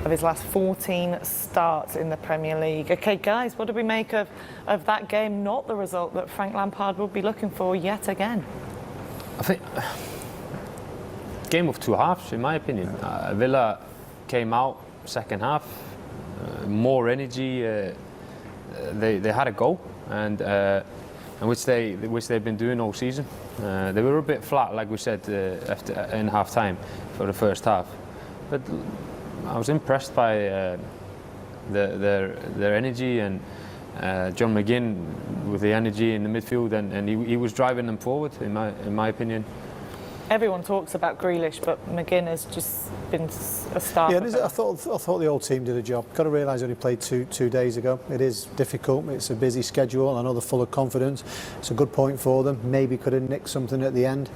of his last 14 starts in the Premier League. OK, guys, what do we make of that game? Not the result that Frank Lampard would be looking for yet again. I think game of two halves, in my opinion. Villa came out second half, more energy. They had a go, and which they've been doing all season. They were a bit flat, like we said, in half time for the first half, but I was impressed by their energy, and John McGinn with the energy in the midfield, and he was driving them forward, in my opinion. Everyone talks about Grealish, but McGinn has just been a star. Yeah, I thought the old team did a job. Got to realise they only played two days ago. It is difficult. It's a busy schedule. I know they're full of confidence. It's a good point for them. Maybe could have nicked something at the end.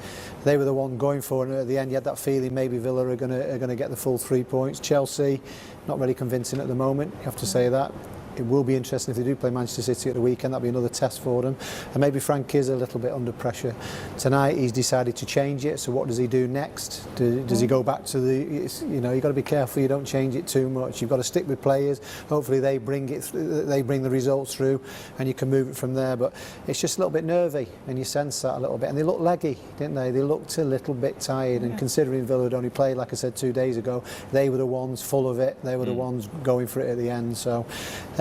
They were the one going for it, and at the end you had that feeling maybe Villa are going to get the full 3 points. Chelsea, not really convincing at the moment. You have to say that. It will be interesting if they do play Manchester City at the weekend. That'll be another test for them. And maybe Frank is a little bit under pressure. Tonight he's decided to change it. So what does he do next? Does he go back to you've got to be careful you don't change it too much. You've got to stick with players. Hopefully they bring the results through and you can move it from there. But it's just a little bit nervy, and you sense that a little bit. And they looked leggy, didn't they? They looked a little bit tired. Yeah. And considering Villa had only played, like I said, 2 days ago, they were the ones full of it. They were the ones going for it at the end. So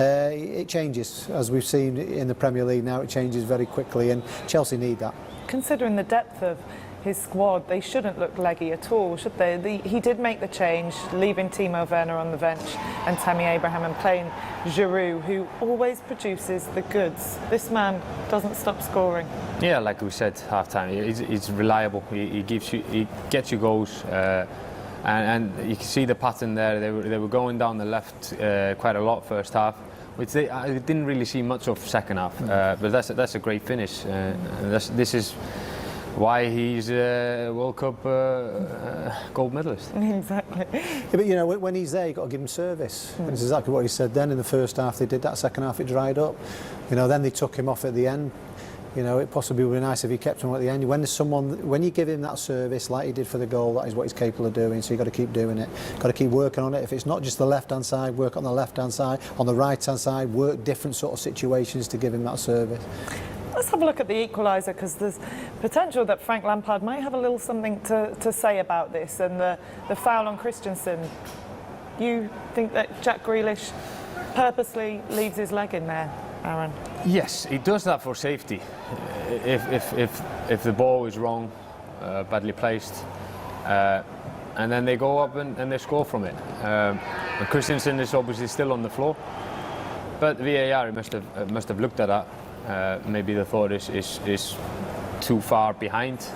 it changes, as we've seen in the Premier League now. It changes very quickly, and Chelsea need that. Considering the depth of his squad, they shouldn't look leggy at all, should they? He did make the change, leaving Timo Werner on the bench and Tammy Abraham, and playing Giroud, who always produces the goods. This man doesn't stop scoring. Yeah, like we said, half-time, he's reliable. He gets you goals. And you can see the pattern there. They were going down the left quite a lot first half, which I didn't really see much of second half. But that's a great finish. This is why he's a World Cup gold medalist. Exactly. Yeah, but when he's there, you've got to give him service. And it's exactly what he said then. In the first half they did that, second half it dried up. Then they took him off at the end. It possibly would be nice if he kept him at the end. When you give him that service, like he did for the goal, that is what he's capable of doing. So you've got to keep doing it. Got to keep working on it. If it's not just the left-hand side, work on the left-hand side. On the right-hand side, work different sort of situations to give him that service. Let's have a look at the equaliser, because there's potential that Frank Lampard might have a little something to say about this. And the foul on Christensen. You think that Jack Grealish purposely leaves his leg in there, Aaron? Yes, he does that for safety. If the ball is wrong, badly placed, and then they go up and they score from it. Christensen is obviously still on the floor, but VAR must have looked at that. Maybe the thought is too far behind.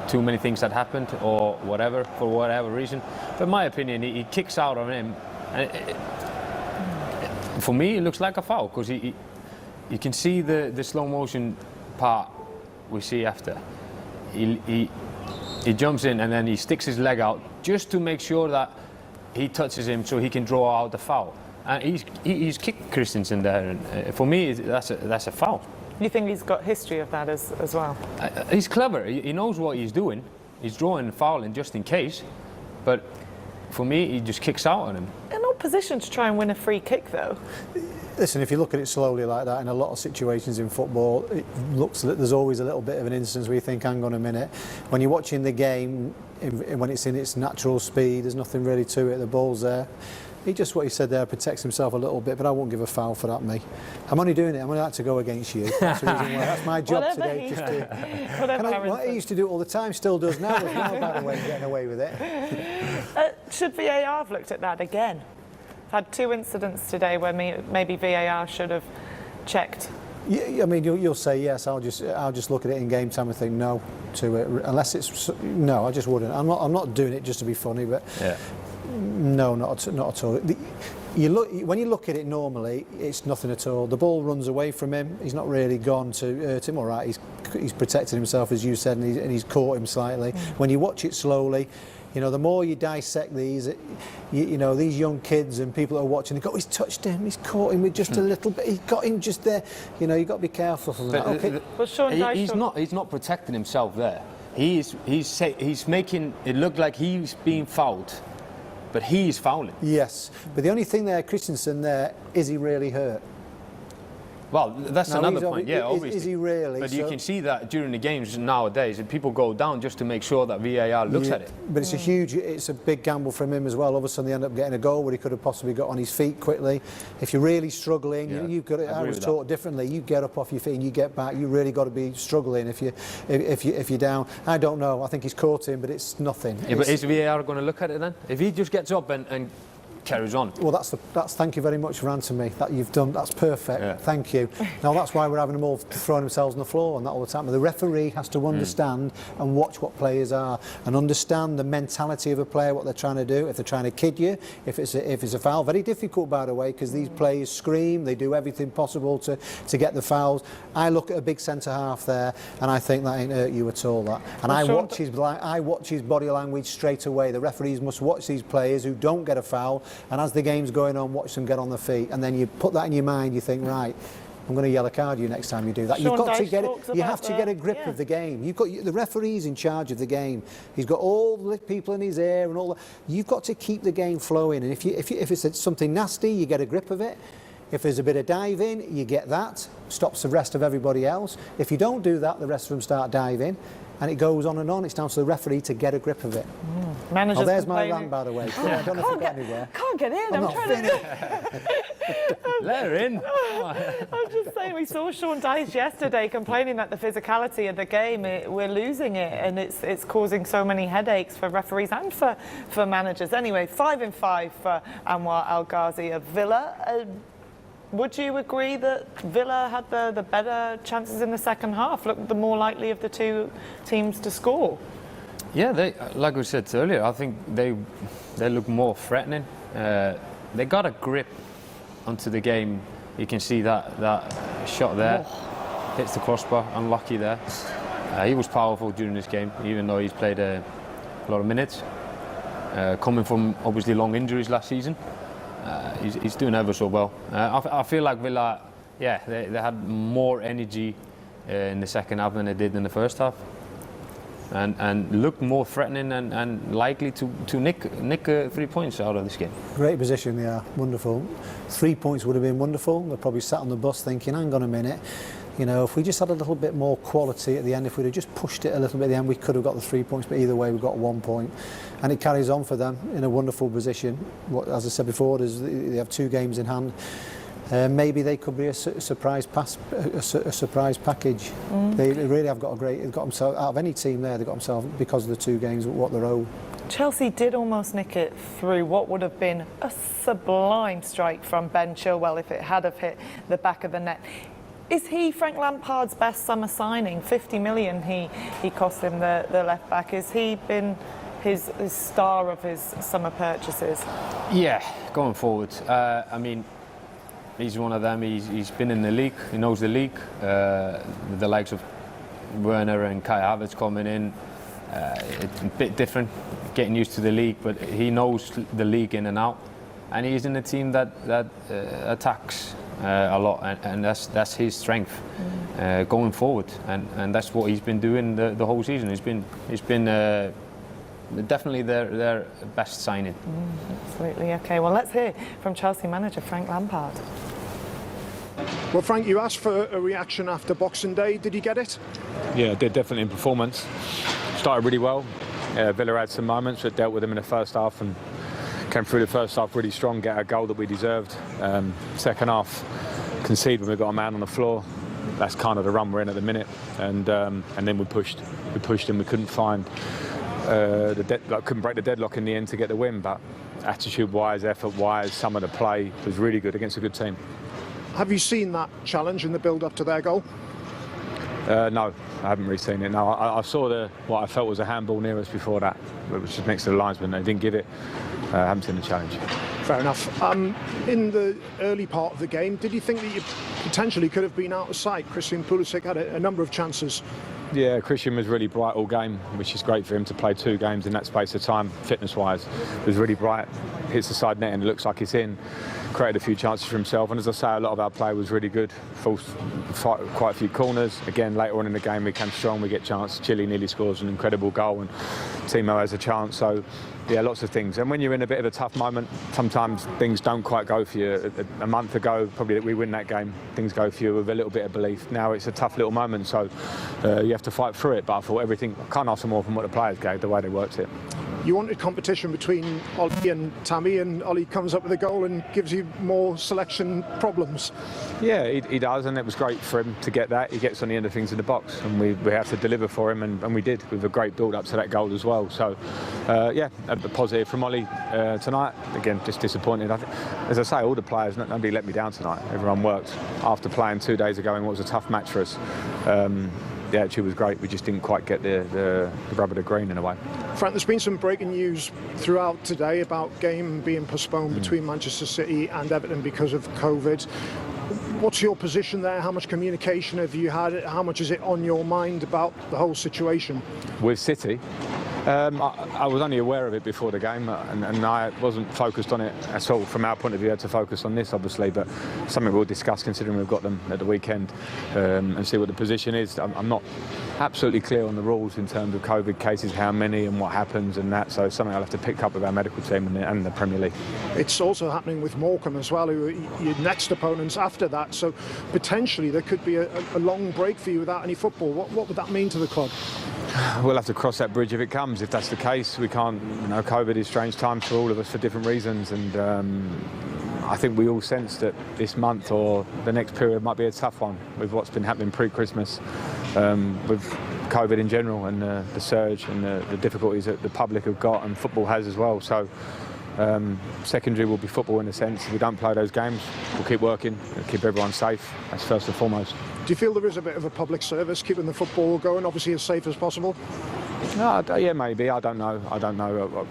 Too many things had happened, or whatever, for whatever reason. But in my opinion, he kicks out on him. And for me, it looks like a foul, because you can see the slow motion part we see after. He jumps in and then he sticks his leg out just to make sure that he touches him so he can draw out the foul. And he's kicked Christensen there, and for me that's a foul. You think he's got history of that as well? He's clever. He knows what he's doing. He's drawing fouling just in case, but for me he just kicks out on him. In opposition to try and win a free kick, though. Listen, if you look at it slowly like that, in a lot of situations in football, it looks that there's always a little bit of an instance where you think, hang on a minute. When you're watching the game, when it's in its natural speed, there's nothing really to it, the ball's there. He just, what he said there, protects himself a little bit, but I won't give a foul for that, me. I'm only doing it, I'm only like to go against you. That's the reason why. That's my job today. He used to do it all the time, still does now as well, by the way, getting away with it. Should VAR have looked at that again? I've had 2 incidents today where maybe VAR should have checked. Yeah, I mean, you'll say yes. I'll just look at it in game time and think no to it, unless it's no. I just wouldn't. I'm not doing it just to be funny, but yeah. No, not at all. When you look at it normally, it's nothing at all. The ball runs away from him. He's not really gone to hurt him. All right, he's protected himself, as you said, and he's caught him slightly. When you watch it slowly, the more you dissect these, these young kids and people that are watching, they go, he's touched him, he's caught him with just a little bit, he got him just there. You've got to be careful from that. Okay. He's not protecting himself there. He's making it look like he's being fouled. but he's fouling. Yes, but the only thing there, Christensen there, is he really hurt? Well, that's No, another he's point, yeah, obviously. Is he really? But you can see that during the games nowadays, and people go down just to make sure that VAR looks at it. But it's a big gamble from him as well. All of a sudden, they end up getting a goal where he could have possibly got on his feet quickly. If you're really struggling, you've got to, I was taught differently. You get up off your feet and you get back. You really got to be struggling if you're down. I don't know. I think he's caught him, but it's nothing. Yeah, but is VAR going to look at it then? If he just gets up and carries on. Well, that's thank you very much for answering me. That you've done, that's perfect. Yeah. Thank you. Now that's why we're having them all throwing themselves on the floor and that all the time. But the referee has to understand and watch what players are and understand the mentality of a player, what they're trying to do. If they're trying to kid you, if it's a foul, very difficult by the way, because these players scream, they do everything possible to get the fouls. I look at a big centre half there, and I think that ain't hurt you at all. That, and I watch his body language straight away. The referees must watch these players who don't get a foul. And as the game's going on, watch them get on their feet, and then you put that in your mind. You think, right, I'm going to yellow card you next time you do that. You've got to get it. You have to get a grip of the game. You've got the referee's in charge of the game. He's got all the people in his ear and all that. You've got to keep the game flowing. And if it's something nasty, you get a grip of it. If there's a bit of diving, you get that. Stops the rest of everybody else. If you don't do that, the rest of them start diving. And it goes on and on. It's down to the referee to get a grip of it. Managers there's my rant, by the way. I don't know if I got anywhere. Can't get in. I'm trying to. Let her in. I'm just saying, we saw Sean Dyche yesterday complaining that the physicality of the game, we're losing it, and it's causing so many headaches for referees and for managers. Anyway, 5-5 for Anwar El Ghazi of Villa. Would you agree that Villa had the better chances in the second half, looked the more likely of the two teams to score? Yeah, like we said earlier, I think they look more threatening. They got a grip onto the game. You can see that shot there, hits the crossbar, unlucky there. He was powerful during this game, even though he's played a lot of minutes. Coming from obviously long injuries last season. He's doing ever so well. I feel like Villa, they had more energy in the second half than they did in the first half, and looked more threatening and likely to nick 3 points out of this game. Great position, they are. Wonderful. 3 points would have been wonderful. They probably sat on the bus thinking, hang on a minute, you know, if we just had a little bit more quality at the end, if we'd have just pushed it a little bit at the end, we could have got the 3 points, but either way we got 1 point. And it carries on for them in a wonderful position. As I said before, they have 2 games in hand. Maybe they could be a surprise package. They really have got they've got themselves, out of any team there, they've got themselves, because of the 2 games, what they're owed. Chelsea did almost nick it through what would have been a sublime strike from Ben Chilwell if it had have hit the back of the net. Is he Frank Lampard's best summer signing? 50 million he cost him, the left back. Has he been his star of his summer purchases? Yeah, going forward. I mean, he's one of them. He's been in the league. He knows the league. The likes of Werner and Kai Havertz coming in. It's a bit different, getting used to the league, but he knows the league in and out. And he's in a team that attacks a lot, and that's his strength going forward. And that's what he's been doing the whole season. He's been definitely their best signing. Absolutely. Okay, well, let's hear from Chelsea manager Frank Lampard. Well, Frank, you asked for a reaction after Boxing Day. Did you get it? Yeah, did definitely in performance. Started really well. Villa had some moments that dealt with them in the first half and came through the first half really strong, get a goal that we deserved. Second half, concede when we got a man on the floor. That's kind of the run we're in at the minute. And then we pushed and we couldn't find couldn't break the deadlock in the end to get the win. But attitude-wise, effort-wise, some of the play was really good against a good team. Have you seen that challenge in the build-up to their goal? No, I haven't really seen it. No, I saw what I felt was a handball near us before that, which was next to the linesman. They didn't give it. I haven't seen the challenge. Fair enough. In the early part of the game, did you think that you potentially could have been out of sight? Christian Pulisic had a number of chances. Yeah, Christian was really bright all game, which is great for him to play 2 games in that space of time, fitness-wise. He was really bright. hits the side net and it looks like it's in. Created a few chances for himself, and as I say, a lot of our play was really good. Forced quite a few corners. Again, later on in the game, we came strong. We get chance. Chile nearly scores an incredible goal, and Timo has a chance. So, yeah, lots of things. And when you're in a bit of a tough moment, sometimes things don't quite go for you. A month ago, probably we win that game, things go for you with a little bit of belief. Now it's a tough little moment, so you have to fight through it. But I thought everything, I can't ask for more from what the players gave, the way they worked it. You wanted competition between Ollie and Tammy, and Ollie comes up with a goal and gives you more selection problems. Yeah, he does, and it was great for him to get that. He gets on the end of things in the box, and we have to deliver for him, and we did, with a great build-up to that goal as well. So, yeah, a positive from Ollie tonight. Again, just disappointed. I think, as I say, all the players, nobody let me down tonight. Everyone worked. After playing 2 days ago in what was a tough match for us, the attitude was great. We just didn't quite get the rub of the green in a way. Frank, there's been some breaking news throughout today about game being postponed between Manchester City and Everton because of COVID. What's your position there? How much communication have you had? How much is it on your mind about the whole situation? With City, I was only aware of it before the game, and I wasn't focused on it at all. From our point of view, I had to focus on this, obviously, but something we'll discuss considering we've got them at the weekend, and see what the position is. I'm not absolutely clear on the rules in terms of COVID cases, how many and what happens and that, so it's something I'll have to pick up with our medical team and the Premier League. It's also happening with Morecambe as well, who are your next opponents after that, so potentially there could be a long break for you without any football. What would that mean to the club? We'll have to cross that bridge if it comes. If that's the case, we can't. COVID is strange times for all of us for different reasons, and I think we all sense that this month or the next period might be a tough one with what's been happening pre-Christmas, with COVID in general and the surge and the difficulties that the public have got and football has as well. So secondary will be football in a sense. If we don't play those games, we'll keep working and keep everyone safe. That's first and foremost. Do you feel there is a bit of a public service keeping the football going, obviously as safe as possible? No, yeah, maybe. I don't know.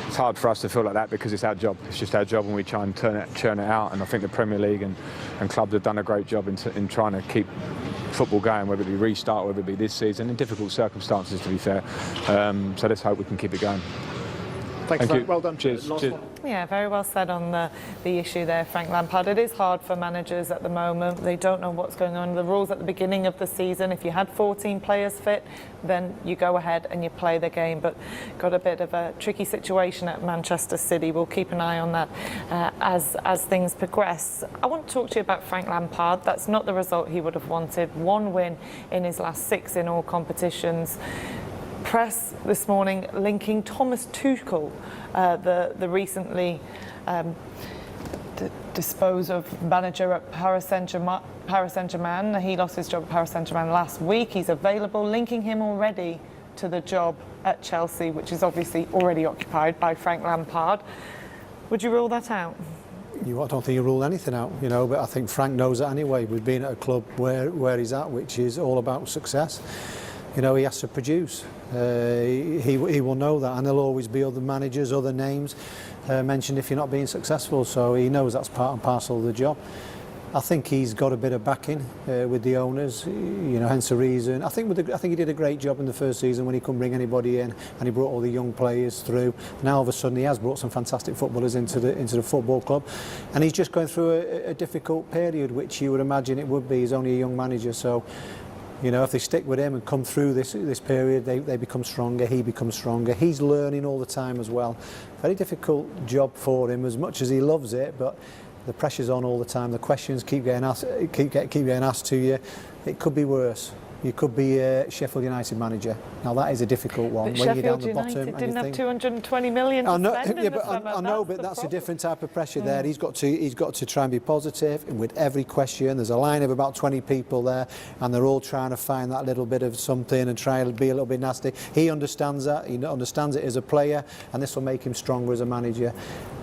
It's hard for us to feel like that because it's our job. It's just our job, and we try and churn it out. And I think the Premier League and clubs have done a great job in trying to keep football going, whether it be restart, whether it be this season, in difficult circumstances, to be fair. So let's hope we can keep it going. Thank you. Well done. Cheers. Cheers. Yeah, very well said on the issue there, Frank Lampard. It is hard for managers at the moment. They don't know what's going on. The rules at the beginning of the season, if you had 14 players fit, then you go ahead and you play the game. But got a bit of a tricky situation at Manchester City. We'll keep an eye on that as things progress. I want to talk to you about Frank Lampard. That's not the result he would have wanted. 1 win in his last 6 in all competitions. Press this morning linking Thomas Tuchel, the recently disposed of manager at Paris Saint-Germain. He lost his job at Paris Saint-Germain last week. He's available, linking him already to the job at Chelsea, which is obviously already occupied by Frank Lampard. Would you rule that out? I don't think you rule anything out, but I think Frank knows that anyway. We've been at a club where he's at, which is all about success. He has to produce. He will know that, and there'll always be other managers, other names mentioned if you're not being successful. So he knows that's part and parcel of the job. I think he's got a bit of backing with the owners, hence the reason. I think he did a great job in the first season when he couldn't bring anybody in, and he brought all the young players through. Now all of a sudden he has brought some fantastic footballers into the football club, and he's just going through a difficult period, which you would imagine it would be. He's only a young manager, so. If they stick with him and come through this period, they become stronger, he becomes stronger. He's learning all the time as well. Very difficult job for him, as much as he loves it, but the pressure's on all the time. The questions keep getting asked to you. It could be worse. You could be a Sheffield United manager. Now that is a difficult one. But when you're down the bottom, United didn't have 220 million to spend in the summer. I know, but that's a different type of pressure there. He's got to try and be positive, and with every question, there's a line of about 20 people there, and they're all trying to find that little bit of something and try to be a little bit nasty. He understands that. He understands it as a player, and this will make him stronger as a manager.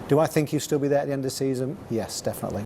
Do I think he'll still be there at the end of the season? Yes, definitely.